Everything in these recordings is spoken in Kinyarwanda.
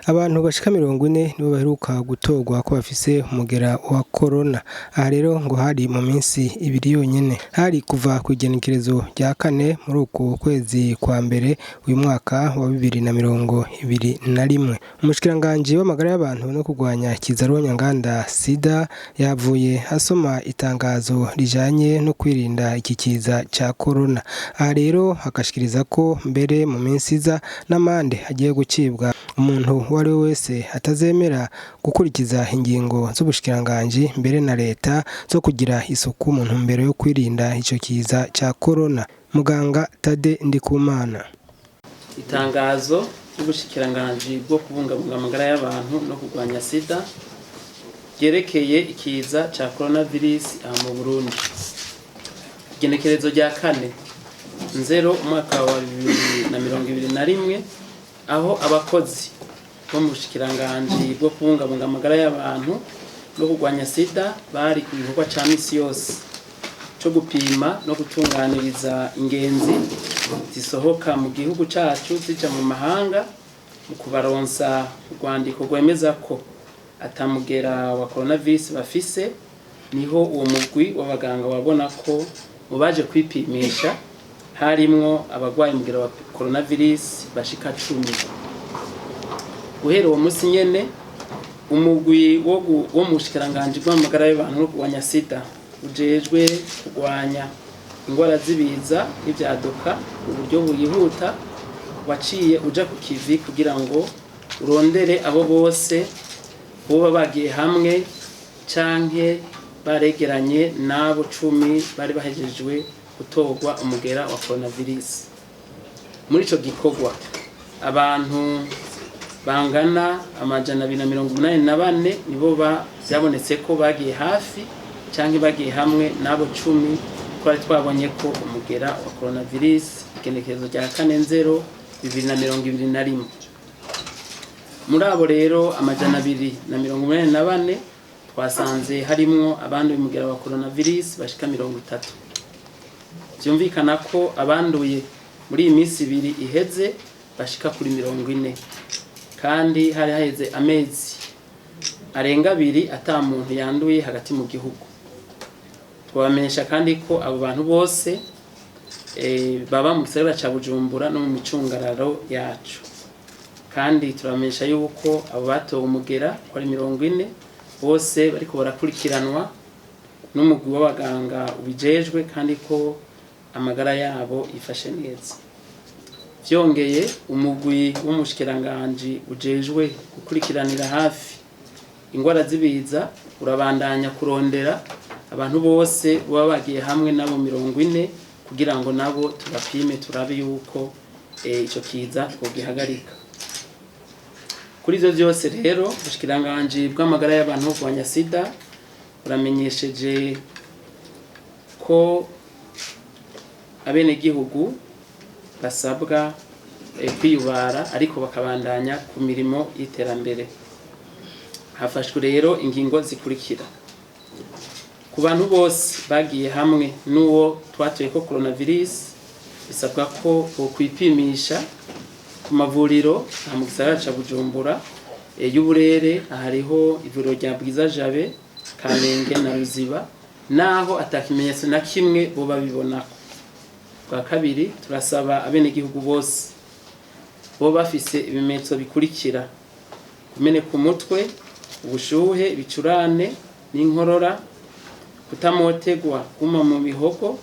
Abantu bashika 40 nibo baheruka gutorwa ko bafise umugera wa corona. Aha rero ngo hari mu minsi ibiri yonyene, hari kuva ku igenekerezo rya 4 muri uko kwezi kwa mbere uyu mwaka wa 2021. Umushikiranganje w'amagara y'abantu no kurwanya ikizaronya nganda sida yavuye asoma itangazo rijanye no kwirinda iki kiza ca corona. Aha rero hakashikiriza ko mbere mu minsi iza n'amande agiye gucibwa umuntu wari wese atazemera gukurikiza ingingo z'ubushikiranganje mbere na leta zo kugira isuku mu ntumbero yo kwirinda ico kiza ca corona. Muganga Tade Ndikumana. Itangazo ry'ubushikiranganje bwo kubungabunga amagara y'abantu no kurwanya sida ryerekeye ikiza ca coronavirus mu Burundi. Igenekerezo rya 4/0 umwaka wa 2021 aho abakozi bo mu bushikiranganje bwo kubungabunga amagara y'abantu no kurwanya sida bari ku gikorwa ca misi yose cyo gupima no gutunganiriza ingenzi zisohoka mu gihugu cacu zija mu mahanga mu kubaronsa urwandiko rwemeza ko atamugera wa coronavirus bafise. Niho uwo mugwi w'abaganga wabona ko mubaje kwipimisha harimwo abagwaye umugera wa coronavirus bashika 10. Guhera uwo musi nyene umugwi wo mu bushikiranganje bw'amagara y'abantu no kurwanya sida ujejwe kurwanya ingwara zibiza n'ivyaduka uburyo burihuta waciye uja ku kivi kugira ngo urondere abo bose boba bagiye hamwe canke baregeranye nabo 10 bari bahejejwe gutorwa umugera wa coronavirus. Muri ico gikorwa abantu bangana 284 nibo byabonetse ko bagiye hafi canke bagiye hamwe nabo 10 twari twabonye ko umugera wa coronavirus igenekerezo rya 4/0/2021. Muri abo rero 284 twasanze harimwo abandi umugera wa coronavirus bashika 30. Byumvikana ko abanduye muri iyi minsi ibiri iheze bashika kuri 40, kandi hari haheze amezi arenga 2 ata muntu yanduye hagati mu gihugu. Twabamenyesha kandi ko abo bantu bose baba mu gisagara ca Bujumbura no mu micungararo yacu, kandi turamenyesha yuko abo batowe umugera ko ari 40 bose bariko barakurikiranwa n'umugwi w'abaganga ubijejwe kandi ko amagara yabo ifashe neza. Vyongeye umugwi w'umushikiranganje ujejwe gukurikiranira hafi ingwara zibiza urabandanya kurondera abantu bose baba bagiye hamwe nabo 40 kugira ngo nabo tubapime turabe yuko ico kiza twogihagarika. Kuri ivyo byose rero ubushikiranganje bw'amagara y'abantu no kurwanya sida buramenyesheje ko abene gihugu basabwa kwiyubara ariko bakabandanya ku mirimo y'iterambere. Hafashwe rero ingingo zikurikira: ku bantu bose bagiye hamwe n'uwo twatoye ko coronavirus bisabwa ko kwipimisha ku mavuriro mu gisagara ca Bujumbura y'uburere hariho ivuriro rya Bwiza Jabe, Kamenge na Ruziba, naho atakimenyetso na kimwe bo babibonako. Kwa kabiri turasaba abene gihugu bose bo bafise ibimenyetso bikurikira: kumeneka umutwe, ubushuhe, bicurane n'inkorora, kutamotegwa guma mu bihogo,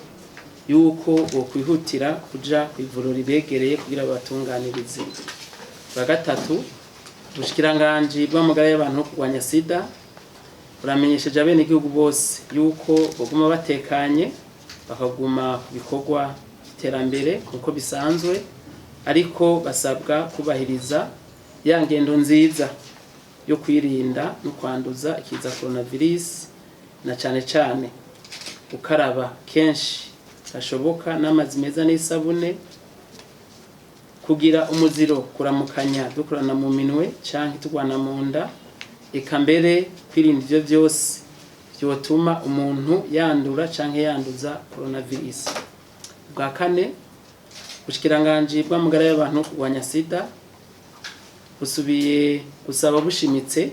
yuko bokwihutira kuja kwivuriro ribegereye kugira batunganirize. Kwa gatatu ubushikiranganje bw'amagara y'abantu no kurwanya sida buramenyesheje abene gihugu bose yuko boguma batekanye bakaguma ku bikorwa iterambere kuko bisanzwe, ariko basabwa kubahiriza ya ngendo nziza yo kwirinda no kwanduza ikiza coronavirus, na cane ukaraba kenshi gashoboka n'amazi meza n'isabune, kugira umuziro kuramukanya dukorana mu minwe canke tugwana mu nda, eka mbere kwirinda ivyo byose byotuma umuntu yandura canke yanduza coronavirus. Bwa kane ubushikiranganje bw'amagara y'abantu no kurwanya sida busubiye gusaba bushimitse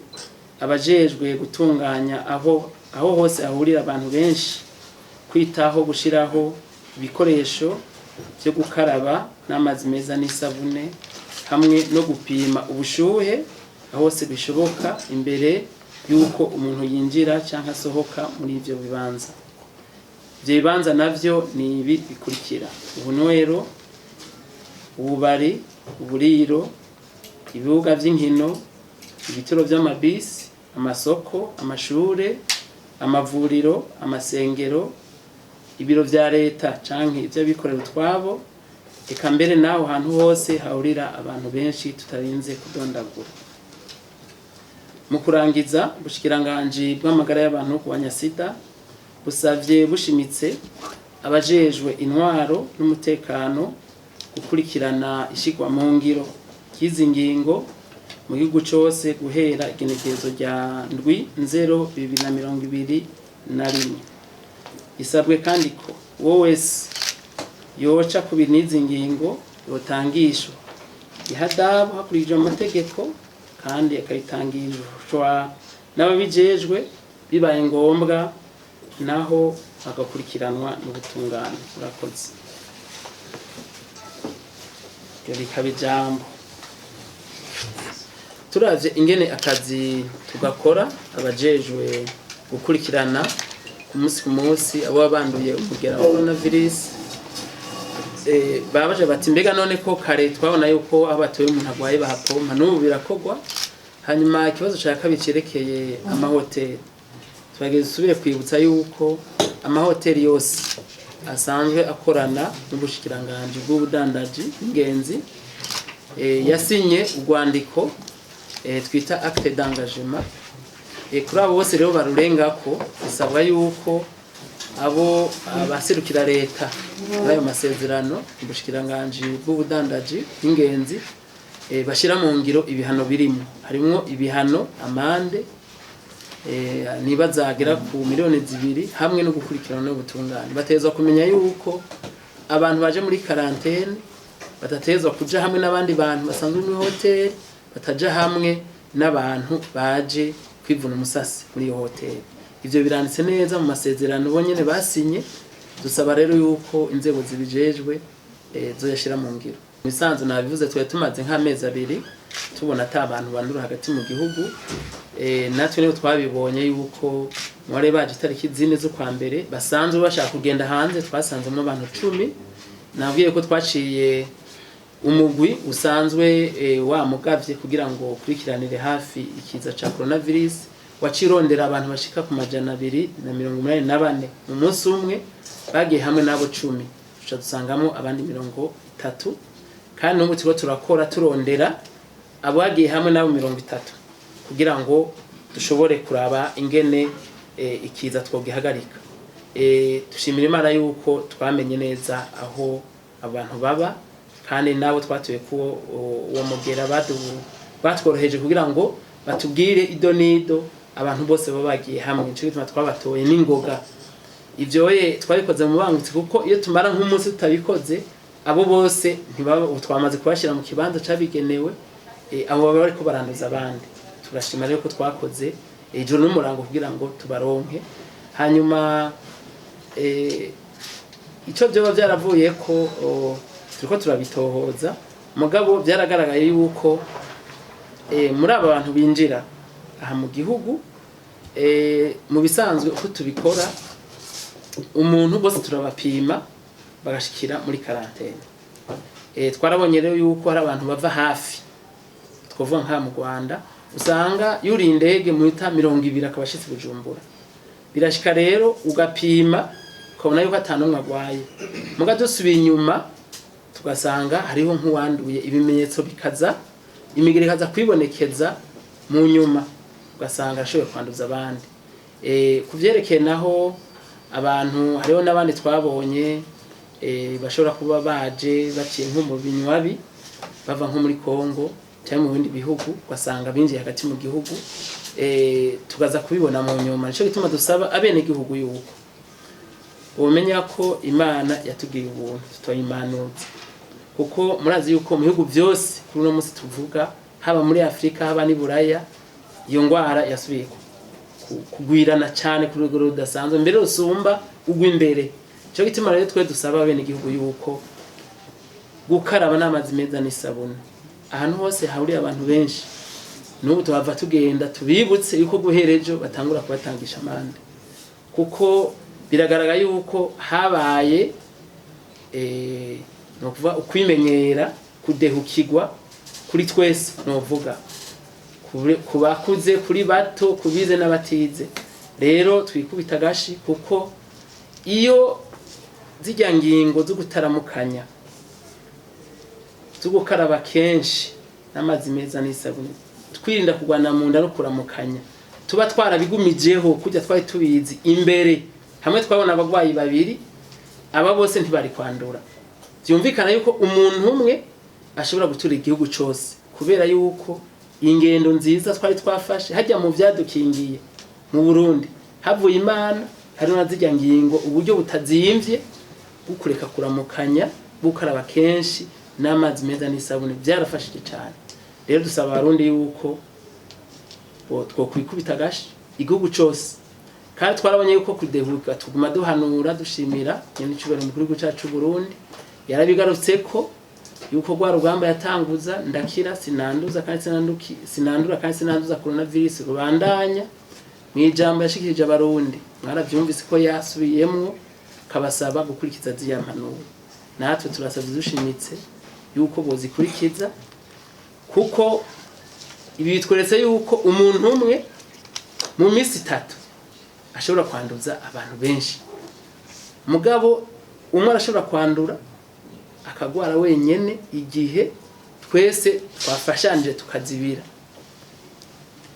abajejwe gutunganya aho hose ahurira abantu benshi kwitaho gushiraho ibikoresho byo gukaraba n'amazi meza n'isabune hamwe no gupima ubushuhe aho hose bishoboka imbere yuko umuntu yinjira cyangwa asohoka muri ivyo bibanza. Ivyo bibanza navyo ni ibi bikurikira: ubunywero, ububari, uburiro, ibibuga vy'inkino, ibituro vy'amabisi, amasoko, amashure, amavuriro, amasengero, ibiro vya leta canke ivy'abikorera utwabo, eka mbere naho hantu hose hahurira abantu benshi tutarinze kudondagura. Mu kurangiza, ubushikiranganji bw'amagara y'abantu kurwanya sida busavye bushimitse abajejwe intwaro n'umutekano gukurikirana ishigwa mu ngiro y'izi ngingo mu gihugu cose guhera igenekerezo rya ndwi 2021. Isabwe kandi ko uwo wese yoca ku binizi ngingo yotangishwa ihadabu hakurikijwe amategeko kandi akayitangishwa n'ababijejwe bibaye ngombwa naho agakurikiranwa n'ubutungane. Urakoze. Bikaba ijambo turavye ingene akazi tugakora abajejwe gukurikirana ku munsi abo banduye umugera wa coronavirus. Babaje bati mbega none ko kare twabona yuko aho batoye umuntu agwaye bahapompa n'ubu birakogwa. Hanyuma ikibazo cya kabiri cerekeye amahoteli, twageze usubire kwibutsa yuko amahoteli yose asanzwe akorana n'ubushikiranganji bw'ubudandaji ingenzi yasinye urwandiko twita acte d'engagement. Kuri abo bose rero barurengako bisabwa yuko abo abaserukira leta muri ayo masezerano ubushikiranganji bw'ubudandaji ingenzi bashira mu ngiro ibihano birimo, harimo ibihano amande nibazagera ku miliyoni 2 hamwe no gukurikirana n'ubutungane. Batezwa kumenya yuko abantu baje muri quarantaine batatezwa kuja hamwe n'abandi bantu basanzwe muri hotel, bataja hamwe n'abantu baje kwivuna umusasi muri iyo hotel. Ivyo biranditse neza mu masezerano bonyene basinye. Dusaba rero yuko inzego zibijejwe zoyashira mu ngiro. Misanzu nabivuze twe tumaze nk'amezi 2 tubona ata abantu bandura hagati mu gihugu. Natwe rero twabibonye yuko mware baje tariki 4 zo kwa mbere basanzwe bashaka kugenda hanze, twasanzemo abantu 10. Navuye ko twaciye umugwi usanzwe wa mugavye kugira ngo kurikiranire hafi ikiza ca coronavirus wacirondera abantu bashika ku 284 mu munsi umwe bagiye hamwe nabo 10 tuca dusangamo abandi 30 kandi n'ubu turiko turakora turondera abagiye hamwe nabo 30 kugira ngo dushobore kuraba ingene ikiza twogihagarika. Dushimira Imana yuko twamenye neza aho abantu baba kandi nabo twatuye ko uwo mugera batworoheje kugira ngo batubwire idonido abantu bose babagiye hamwe. Nico gituma twabatoye n'ingoga. Ivyo twabikoze mu bangutse kuko iyo tumara nk'umunsi tutabikoze abo bose ntibaba twamaze kubashira mu kibanza cabigenewe, abo baba bariko baranduza abandi. Turashima rero ko twakoze ijoro n'umurango kugira ngo tubaronke. Hanyuma ico byo byaravuye ko turiko turabitohoza mugabo byaragaragaye yuko muri aba bantu binjira aha mu gihugu mu bisanzwe uko tubikora umuntu bose turabapima bagashikira muri quarantaine. Twarabonye rero yuko hari abantu bava hafi twovuga nka mu Rwanda usanga yuri indege mu 20 akabashitse Bujumbura. Birashika rero ugapima ukabona yuko atanumwe agwaye, muga dusubiye inyuma tugasanga hariho nk'uwanduye ibimenyetso bikaza imigire kaza kwibonekeza mu nyuma ugasanga ashoboye kwanduza abandi. Kuvyerekeye naho abantu hariho n'abandi twabonye bashobora kuba baje baciye nko mu binywabi bava nko muri Kongo cyangwa mu bindi bihugu ugasanga binjiye hagati mu gihugu tugaza kubibona mu nyuma. Nico gituma dusaba abene gihugu yuko umenya ko Imana yatugiye ubuntu tutoyimanuza kuko murazi yuko mu bihugu byose kuri no munsi tuvuga haba muri Afrika haba ni Buraya iyo ngwara yasubiye kugwirana cyane ku rugero rudasanzwe mbere rusumba ugw'imbere. Cyo gituma rero twe dusaba bene igihugu yuko gukaraba n'amazi meza n'isabune ahantu hose hahuriye abantu benshi. N'ubu tuhava tugenda tubibutse yuko guherejo batangura kubatangisha amande, kuko biragaragara yuko habaye no kuva ukwimenyera kudehukirwa kuri twese, novuga kubakuze kuri bato kubize n'abatize. Rero twikubita gashi kuko iyo zijya ngingo zo gutaramukanya zo gukaraba kenshi n'amazi meza n'isabune, twirinda kugwana mu nda no kuramukanya, tuba twarabigumijeho kujya twari tubizi imbere, hamwe twabona abagwayi babiri aba bose ntibari kwandura. Byumvikana yuko umuntu umwe ashobora gutura igihugu cyose kubera yuko ingendo nziza twari twafashe hajya mu byadukingiye mu Burundi havuye Imana. Hari nazijya ngingo uburyo butazimvye bukureka kuramukanya bukaraba kenshi n'amazi meza n'isabune byarafashije cyane. Rero dusaba abarundi yuko twokwikubita gashi igihugu cyose, kandi twarabonye yuko kudehuka tuguma duhanura dushimira nyene cyubero mukuru w'igihugu cyacu Burundi yarabigarutse ko yuko gwa rugamba yatanguza ndakira sinanduza kandi sinandura kandi sinanduza coronavirus rubandanya. Mwijambo yashikirije abarundi mwaravyumvise ko yasubiyemwo kabasaba gukurikiza ziya mpanuro, natwe turasabye dushimitse yuko bozikurikiza, kuko ibi bitweretse yuko umuntu umwe mu misi 3 ashobora kwanduza abantu benshi. Mugabo umwe arashobora kwandura akagwara wenyene igihe twese twafashanje tukazibira.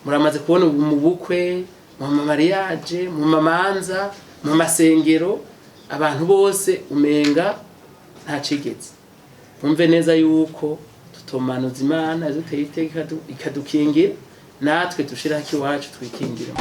Muramaze kubona mu bukwe, mu mariage, mu mamanza, mu masengero, abantu bose umenga nta cigeze. Umve neza yuko tutomanuza Imana izoteye iteka ikadukingira, natwe dushiraho iwacu twikingira.